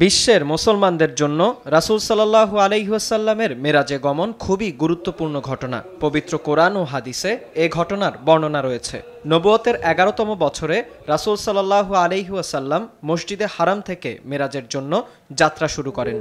বিশ্বের মুসলমানদের জন্য রাসূল সাল্লাল্লাহু আলাইহি ওয়াসাল্লামের মেরাজে গমন খুবই গুরুত্বপূর্ণ ঘটনা। পবিত্র কোরআন ও হাদিসে এ ঘটনার বর্ণনা রয়েছে। নবুয়তের 11তম বছরে রাসূল সাল্লাল্লাহু আলাইহি ওয়াসাল্লাম মসজিদে হারাম থেকে মেরাজের জন্য যাত্রা শুরু করেন।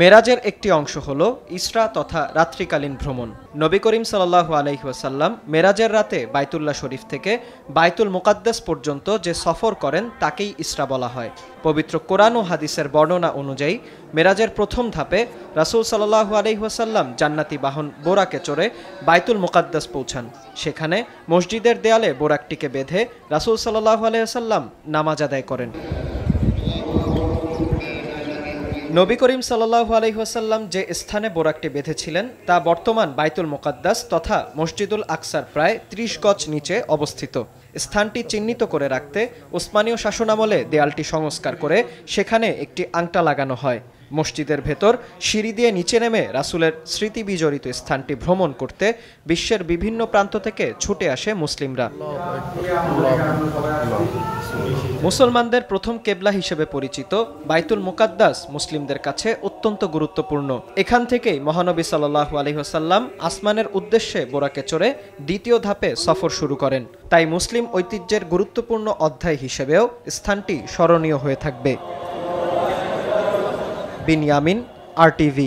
মেরাজের একটি অংশ হল ইসরা তথা রাত্রিকালীন ভ্রমণ। নবী করিম সাল্লাল্লাহু আলাইহি ওয়াসাল্লাম মেরাজের রাতে বাইতুল্লাহ শরীফ থেকে বাইতুল মুকাদ্দাস পর্যন্ত যে সফর করেন তাকেই ইসরা বলা হয়। পবিত্র কোরআন ও হাদিসের বর্ণনা অনুযায়ী মেরাজের প্রথম ধাপে রাসূল সাল্লাল্লাহু আলাইহি ওয়াসাল্লাম জান্নাতি বাহন বোরাকে চড়ে বাইতুল মুকাদ্দাস পৌঁছান। সেখানে মসজিদের দেয়ালে বোরাকটিকে বেঁধে রাসূল সাল্লাল্লাহু আলাইহি ওয়াসাল্লাম নামাজ আদায় করেন। নবী করিম সাল্লাল্লাহু আলাইহি ওয়াসাল্লাম যে স্থানে বোরাকটি বেঁধেছিলেন তা বর্তমান বাইতুল মুকাদ্দাস তথা মসজিদুল আকসার প্রায় ৩০ গজ নিচে অবস্থিত। স্থানটি চিহ্নিত করে রাখতে উসমানীয় শাসনামলে দেয়ালটি সংস্কার করে সেখানে একটি আংটা লাগানো হয়। মসজিদের ভেতর সিঁড়ি দিয়ে নিচে নেমে রাসূলের স্মৃতি বিজড়িত স্থানটি ভ্রমণ করতে বিশ্বের বিভিন্ন প্রান্ত থেকে ছুটে আসে মুসলিমরা। মুসলমানদের প্রথম কেবলা হিসেবে পরিচিত বাইতুল মুকাদ্দাস মুসলিমদের কাছে অত্যন্ত গুরুত্বপূর্ণ। এখান থেকেই মহানবী সাল্লাল্লাহু আলাইহি ওয়াসাল্লাম আসমানের উদ্দেশ্যে বোরাকে চড়ে দ্বিতীয় ধাপে সফর শুরু করেন। তাই মুসলিম ঐতিহ্যের গুরুত্বপূর্ণ অধ্যায় হিসেবেও স্থানটি স্মরণীয় হয়ে থাকবে। বিনয়ামিন, RTV।